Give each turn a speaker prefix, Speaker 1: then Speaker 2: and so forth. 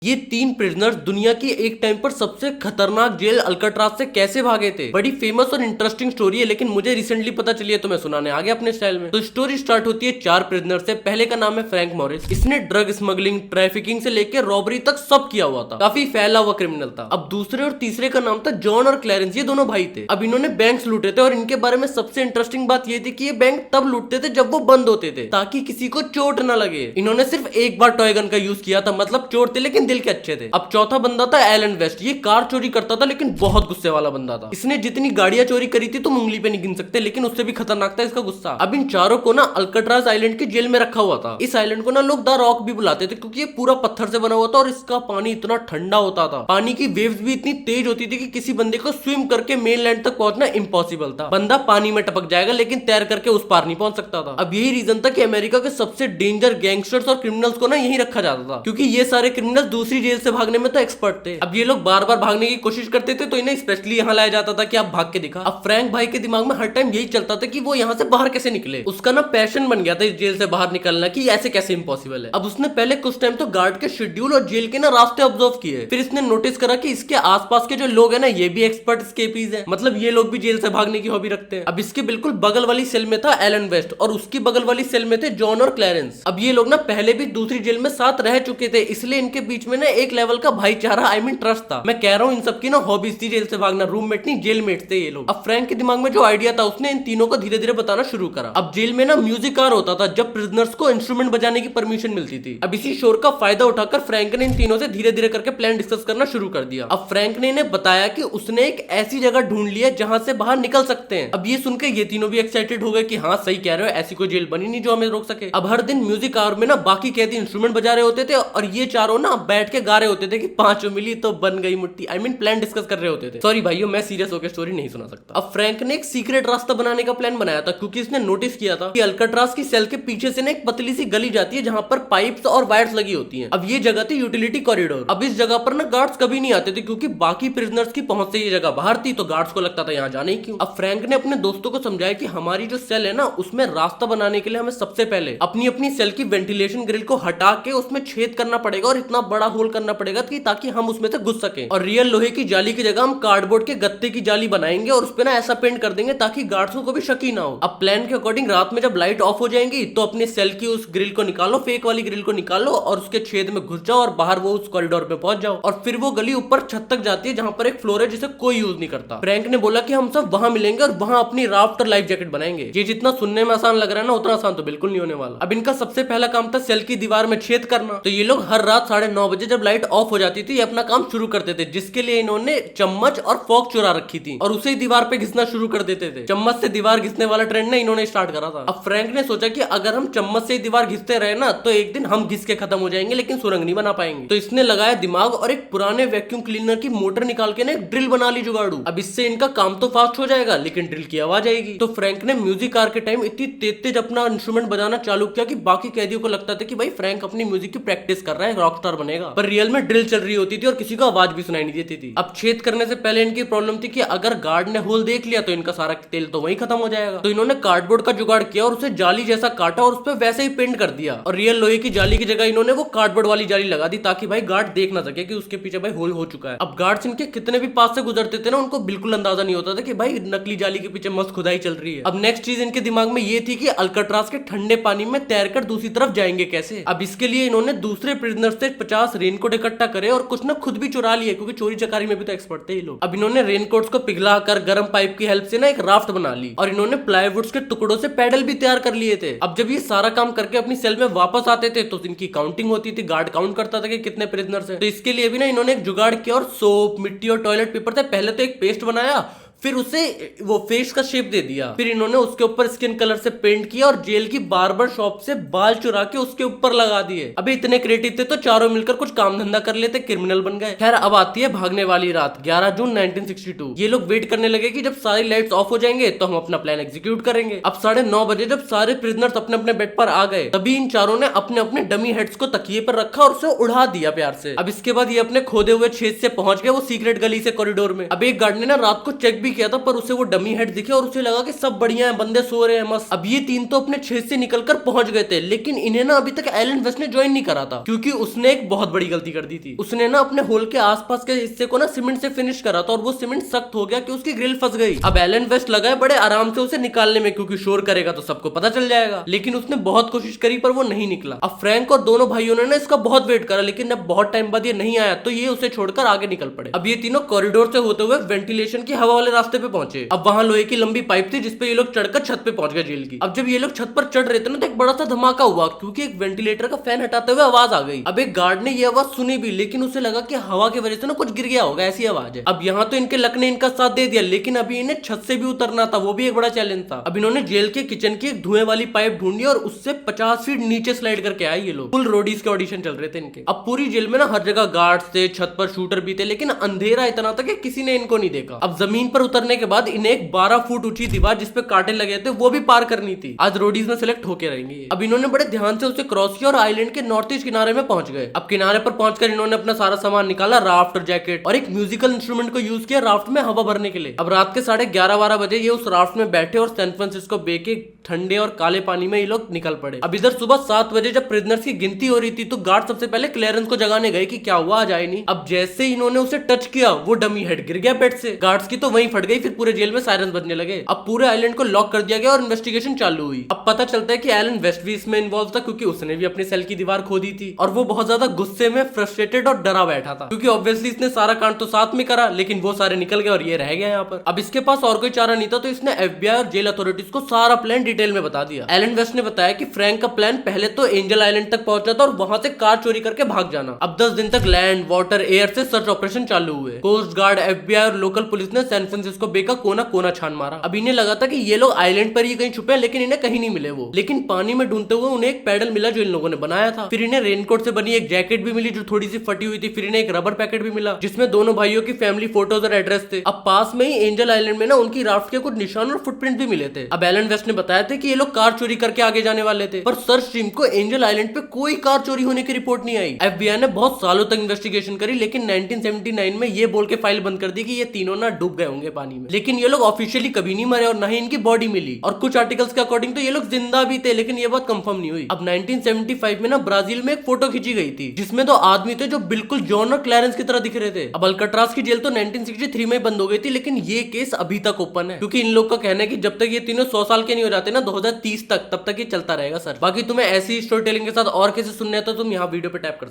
Speaker 1: ये तीन प्रिजनर्स दुनिया की एक टाइम पर सबसे खतरनाक जेल अल्काट्राज से कैसे भागे थे। बड़ी फेमस और इंटरेस्टिंग स्टोरी है, लेकिन मुझे रिसेंटली पता चली है तो मैं सुनाने आ गया अपने स्टाइल में। तो स्टोरी स्टार्ट होती है चार प्रिजनर से। पहले का नाम है फ्रैंक मॉरिस। इसने ड्रग स्मगलिंग, ट्रैफिकिंग से लेकर रॉबरी तक सब किया हुआ था, काफी फैला हुआ क्रिमिनल था। अब दूसरे और तीसरे का नाम था जॉन और क्लैरेंस। ये दोनों भाई थे। अब इन्होंने बैंक लूटे थे और इनके बारे में सबसे इंटरेस्टिंग बात ये थी कि ये बैंक तब लूटते थे जब वो बंद होते थे, ताकि किसी को चोट ना लगे। इन्होंने सिर्फ एक बार टॉय गन का यूज किया था, मतलब चोट थे लेकिन दिल के अच्छे थे। अब चौथा बंदा था एलन वेस्ट। ये कार चोरी करता था लेकिन बहुत गुस्से वाला बंदा था। इसने जितनी गाड़ियां चोरी करी थी तो उंगली पे नहीं गिन सकते, लेकिन उससे भी खतरनाक था इसका गुस्सा। अब इन चारों को ना अल्काट्राज आइलैंड की जेल में रखा हुआ था। इस आइलैंड को ना लोग द रॉक भी बुलाते थे, क्योंकि ये पूरा पत्थर से बना हुआ था और इसका पानी इतना ठंडा होता था। पानी की वेव्स भी इतनी तेज होती थी कि किसी बंदे को स्विम करके मेन लैंड तक पहुंचना इम्पॉसिबल था। बंदा पानी में टपक जाएगा लेकिन तैर करके उस पार नहीं पहुंच सकता था। अब यही रीजन था कि अमेरिका के सबसे डेंजर गैंगस्टर्स और क्रिमिनल्स को ना यही रखा जाता था, क्योंकि ये सारे क्रिमिनल्स दूसरी जेल से भागने में तो एक्सपर्ट थे। अब ये लोग बार बार भागने की कोशिश करते थे तो इन्हें स्पेशली यहाँ लाया जाता था कि आप भाग के दिखा। अब फ्रैंक भाई के दिमाग में हर टाइम यही चलता था कि वो यहाँ से बाहर कैसे निकले। उसका ना पैशन बन गया था इस जेल से बाहर निकलना, कि ऐसे कैसे इम्पॉसिबल है। अब उसने पहले कुछ टाइम तो गार्ड के शेड्यूल और जेल के ना रास्ते ऑब्जर्व किए। फिर इसने नोटिस करा कि इसके आसपास के जो लोग है ना, ये भी एक्सपर्ट स्केपीज है, मतलब ये लोग भी जेल से भागने की हॉबी रखते हैं। अब इसके बिल्कुल बगल वाली सेल में था एलन वेस्ट और उसकी बगल वाली सेल में थे जॉन और क्लैरेंस। अब ये लोग ना पहले भी दूसरी जेल में साथ रह चुके थे, इसलिए इनके बीच में ना एक लेवल का भाईचारा, आई मीन ट्रस्ट था। मैं कह रहा हूँ इन सबकी ना हॉबीज थी जेल से भागना, रूममेट नहीं जेल मेट थे ये लोग। अब फ्रैंक के दिमाग में जो आइडिया था उसने इन तीनों को धीरे धीरे बताना शुरू करा। अब जेल में ना म्यूजिक कार होता था जब प्रिजनर्स को इंस्ट्रूमेंट बजाने की परमिशन मिलती थी। अब इसी शोर का फायदा उठाकर फ्रैंक ने इन तीनों से धीरे धीरे करके प्लान डिस्कस करना शुरू कर दिया। अब फ्रैंक ने इन्हें बताया कि उसने एक ऐसी जगह ढूंढ ली है जहां से बाहर निकल सकते हैं। अब ये सुनकर ये तीनों भी एक्साइटेड हो गए कि हाँ सही कह रहे हो, ऐसी कोई जेल बनी नहीं जो हमें रोक सके। अब हर दिन म्यूजिक कार में ना बाकी कैदी इंस्ट्रूमेंट बजा रहे होते थे और ये चारों ना बैठ के गा रहे होते थे कि पांचों मिली तो बन गई मुट्ठी, आई मीन प्लान डिस्कस कर रहे होते थे। सॉरी भाइयों, मैं सीरियस होकर स्टोरी नहीं सुना सकता। अब फ्रैंक ने एक सीक्रेट रास्ता बनाने का प्लान बनाया था, क्योंकि इसने नोटिस किया था कि अल्काट्राज की सेल के पीछे से ना एक पतली सी गली जाती है जहां पर पाइप्स और वायर्स लगी होती हैं। अब ये जगह थी यूटिलिटी कॉरिडोर। अब इस जगह पर ना गार्ड्स कभी नहीं आते थे, क्योंकि बाकी प्रिजनर्स की पहुंच से ये जगह बाहर थी, तो गार्ड्स को लगता था यहाँ जाने ही क्यों। अब फ्रैंक ने अपने दोस्तों को समझाया कि हमारी जो सेल है ना, उसमें रास्ता बनाने के लिए हमें सबसे पहले अपनी अपनी सेल की वेंटिलेशन ग्रिल को हटा के उसमें छेद करना पड़ेगा और इतना बड़ा होल करना पड़ेगा कि ताकि हम उसमें से घुस सके। और रियल लोहे की जाली की जगह हम कार्डबोर्ड के गत्ते की जाली बनाएंगे और उस पे ना ऐसा पेंट कर देंगे ताकि गार्ड्स को भी शक ही ना हो। अब प्लान के अकॉर्डिंग रात में जब लाइट ऑफ हो जाएंगी तो अपने सेल की उस ग्रिल को निकालो, फेक वाली ग्रिल को निकालो और उसके छेद में घुस जाओ और बाहर वो उस कॉरिडोर पे पहुंच जाओ। और फिर वो गली ऊपर छत तक जाती है जहां पर एक फ्लोर है जिसे कोई यूज नहीं करता। फ्रैंक ने बोला कि हम सब वहां मिलेंगे और वहां अपनी राफ्ट और लाइफ जैकेट बनाएंगे। ये जितना सुनने में आसान लग रहा है ना, उतना आसान तो बिल्कुल नहीं होने वाला। अब इनका सबसे पहला काम था सेल की दीवार में छेद करना। तो ये लोग हर रात 9:30 बजे जब लाइट ऑफ हो जाती थी ये अपना काम शुरू करते थे, जिसके लिए इन्होंने चम्मच और फोक चुरा रखी थी और उसे दीवार पे घिसना शुरू कर देते थे। चम्मच से दीवार घिसने वाला ट्रेंड ना इन्होंने स्टार्ट करा था। अब फ्रैंक ने सोचा कि अगर हम चम्मच से दीवार घिसते रहे ना तो एक दिन हम घिस के खत्म हो जाएंगे, लेकिन सुरंग नहीं बना पाएंगे। तो इसने लगाया दिमाग और एक पुराने वैक्यूम क्लीनर की मोटर निकाल के ना एक ड्रिल बना ली जुगाड़ू। अब इससे इनका काम तो फास्ट हो जाएगा लेकिन ड्रिल की आवाज आएगी। तो फ्रैंक ने म्यूजिक कार के टाइम इतनी तेज अपना इंस्ट्रूमेंट बजाना चालू किया कि बाकी कैदियों को लगता था कि भाई फ्रैंक अपनी म्यूजिक की प्रैक्टिस कर रहा है, रॉकस्टार बनेगा। पर रियल में ड्रिल चल रही होती थी और किसी को आवाज भी सुनाई नहीं देती थी। अब छेद करने से पहले इनकी प्रॉब्लम थी कि अगर गार्ड ने होल देख लिया तो इनका सारा तेल तो वहीं खत्म हो जाएगा। तो इन्होंने कार्डबोर्ड का जुगाड़ किया और उसे जाली जैसा काटा और उस पर वैसे ही पेंट कर दिया। और रियल लोहे की जाली की जगह इन्होंने वो कार्डबोर्ड वाली जाली लगा दी ताकि भाई गार्ड देख ना सके कि उसके पीछे भाई होल हो चुका है। अब गार्ड्स इनके कितने भी पास से गुजरते थे ना, उनको बिल्कुल अंदाजा नहीं होता था कि भाई नकली जाली के पीछे मस्त खुदाई चल रही है। अब नेक्स्ट चीज इनके दिमाग में ये थी कि अल्काट्राज के ठंडे पानी में तैरकर दूसरी तरफ जाएंगे कैसे। अब इसके लिए इन्होंने दूसरे प्रिजनर से 50 रेनकोट इकट्ठा करे और कुछ ना खुद भी चुरा लिए, क्योंकि चोरी चकारी में भी तो एक्सपर्ट थे ये लोग। अब इन्होंने रेनकोट्स को पिघला कर गर्म पाइप की हेल्प से ना एक राफ्ट बना ली और इन्होंने प्लाईवुड्स के टुकड़ों से पैडल भी तैयार कर लिए थे। अब जब ये सारा काम करके अपनी सेल में वापस आते थे तो इनकी काउंटिंग होती थी, गार्ड काउंट करता था कि कितने प्रिजनर्स हैं। तो इसके लिए भी ना इन्होंने एक जुगाड़ किया और सोप, मिट्टी और टॉयलेट पेपर से पहले तो एक पेस्ट बनाया, फिर उसे वो फेस का शेप दे दिया। फिर इन्होंने उसके ऊपर स्किन कलर से पेंट किया और जेल की बार्बर शॉप से बाल चुरा के उसके ऊपर लगा दिए। अबे इतने क्रिएटिव थे तो चारों मिलकर कुछ काम धंधा कर लेते, क्रिमिनल बन गए। खैर अब आती है भागने वाली रात, 11 जून 1962। ये लोग वेट करने लगे कि जब सारी लाइट्स ऑफ हो जाएंगे तो हम अपना प्लान एग्जीक्यूट करेंगे। अब 9:30 बजे जब सारे प्रिजनर्स अपने अपने बेड पर आ गए तभी इन चारों ने अपने अपने डमी हेड्स को तकिए पर रखा और उसे उड़ा दिया प्यार से। अब इसके बाद ये अपने खोदे हुए छेद से पहुंच गए वो सीक्रेट गली से कॉरिडोर में। अब एक गार्ड ने ना रात को चेक भी भी किया था, पर उसे वो डमी हेड दिखे और उसे लगा कि सब बढ़िया है, बंदे सो रहे हैं मस्त। अब ये तीन तो अपने छेद से निकलकर पहुंच गए थे, लेकिन इन्हें ना अभी तक एलन वेस्ट ने ज्वाइन नहीं करा था, क्योंकि उसने एक बहुत बड़ी गलती कर दी थी। उसने ना अपने होल के आसपास के हिस्से को ना सीमेंट से फिनिश करा था और वो सीमेंट सख्त हो गया कि उसकी ग्रिल फंस गई। अब एलन वेस्ट लगा है बड़े आराम से उसे निकालने में, क्योंकि शोर करेगा तो सबको पता चल जाएगा, लेकिन उसने बहुत कोशिश करी पर वो नहीं निकला। अब फ्रैंक और दोनों भाइयों ने ना इसका बहुत वेट करा, लेकिन अब बहुत टाइम बाद ये नहीं आया तो ये उसे छोड़कर आगे निकल पड़े। अब ये तीनों कॉरिडोर से होते हुए वेंटिलेशन की हवा वाले रास्ते पे पहुंचे। अब वहां लोहे की लंबी पाइप थी जिसपे ये लोग चढ़कर छत पे पहुंच गए जेल की। अब जब ये लोग छत पर चढ़ रहे थे ना तो एक बड़ा सा धमाका हुआ, क्योंकि एक वेंटिलेटर का फैन हटाते हुए आवाज आ गई। अब एक गार्ड ने ये आवाज सुनी भी, लेकिन उसे लगा कि हवा की वजह से ना कुछ गिर गया होगा, ऐसी आवाज है। अब यहाँ तो इनके लक ने इनका साथ दे दिया, लेकिन अभी इन्हें छत से भी उतरना था, वो भी एक बड़ा चैलेंज था। अब इन्होंने जेल के किचन की एक धुएं वाली पाइप ढूंढी और उससे 50 फीट नीचे स्लाइड करके आए ये लोग। फुल रोडीज के ऑडिशन चल रहे थे इनके। अब पूरी जेल में ना हर जगह गार्ड्स थे, छत पर शूटर भी थे, लेकिन अंधेरा इतना था कि किसी ने इनको नहीं देखा। अब जमीन पर उतरने के बाद इन्हें एक 12 फुट ऊंची दीवार जिसपे कांटे लगे थे वो भी पार करनी थी। आज रोडीज में सिलेक्ट होके रहेंगे। अब इन्होंने बड़े ध्यान से उसे क्रॉस किया और आइलैंड के नॉर्थ ईस्ट किनारे में पहुंच गए। अब किनारे पर पहुंचकर इन्होंने अपना सारा सामान निकाला, राफ्ट और जैकेट और एक म्यूजिकल इंस्ट्रूमेंट को यूज किया राफ्ट में हवा भरने के लिए। अब रात के 11:30-12 बजे ये उस राफ्ट में बैठे और सैन फ्रांसिस्को बे के ठंडे और काले पानी में ये लोग निकल पड़े। अब इधर सुबह 7 बजे जब प्रिजनर्स की गिनती हो रही थी तो गार्ड सबसे पहले क्लेरेंस को जगाने गए कि क्या हुआ, आज आए नहीं। अब जैसे इन्होंने उसे टच किया वो डमी हेड गिर गया बेड से। गार्ड्स की तो वहीं फट गई, फिर पूरे जेल में सायरन बजने लगे। अब पूरे आइलैंड को लॉक कर दिया गया और इन्वेस्टिगेशन चालू हुई। अब पता चलता है कि एलन वेस्ट भी इसमें इन्वॉल्व था, क्योंकि उसने भी अपनी सेल की दीवार खोदी थी और वो बहुत ज्यादा गुस्से में फ्रस्ट्रेटेड और डरा बैठा था, क्योंकि ऑब्वियसली इसने सारा कांड तो साथ में करा, लेकिन वो सारे निकल गए और ये रह गया यहाँ पर। अब इसके पास और कोई चारा नहीं था, तो इसने FBI और जेल अथॉरिटीज को सारा प्लान डिटेल में बता दिया। एलन वेस्ट ने बताया कि फ्रैंक का प्लान पहले तो एंजल आइलैंड तक पहुंचना था और वहां से कार चोरी करके भाग जाना। अब 10 दिन तक लैंड, वाटर, एयर से सर्च ऑपरेशन चालू हुए। कोस्ट गार्ड, FBI और लोकल पुलिस ने सैन फ्रांसिस्को बे का कोना कोना छान मारा। अब इन्हें लगा था कि ये लोग आइलैंड पर ही कहीं छुपे हैं, लेकिन इन्हें कहीं नहीं मिले वो। लेकिन पानी में ढूंढते हुए उन्हें एक पैडल मिला जो इन लोगों ने बनाया था। फिर इन्हें रेनकोट से बनी एक जैकेट भी मिली जो थोड़ी सी फटी हुई थी। फिर इन्हें एक रबर पैकेट भी मिला जिसमें दोनों भाइयों की फैमिली फोटोज और एड्रेस थे। अब पास में ही एंजल आइलैंड में ना उनकी राफ्ट के कुछ निशान और फुटप्रिंट भी मिले थे। अब एलन वेस्ट ने बताया था कि ये लोग कार चोरी करके आगे जाने वाले थे, पर सर्च टीम को एंजल आइलैंड पे कोई कार चोरी होने की रिपोर्ट नहीं आई। FBI ने बहुत सालों तक इन्वेस्टिगेशन करी, लेकिन 1979 में ये बोल के फाइल बंद कर दी कि ये तीनों ना डूब गए होंगे पानी में। लेकिन ये लोग ऑफिशियली कभी नहीं मरे और ना ही इनकी बॉडी मिली, और कुछ आर्टिकल्स के अकॉर्डिंग तो ये लोग जिंदा भी थे, लेकिन ये बात कंफर्म नहीं हुई। अब 1975 में ना ब्राजील में एक फोटो खींची गई थी जिसमें 2 आदमी थे जो बिल्कुल जॉन और क्लैरेंस की तरह दिख रहे थे। अब अल्काट्राज की जेल तो 1963 में बंद हो गई थी, लेकिन ये केस अभी तक ओपन है, क्योंकि इन लोग का कहना है कि जब तक ये तीनों 100 साल के नहीं हो जाते ना 2030 तक, तब तक ये चलता रहेगा सर। बाकी तुम्हें ऐसी स्टोरी टेलिंग के साथ और कैसे सुनने आता तो तुम यहाँ वीडियो पे टैप कर सकते हो।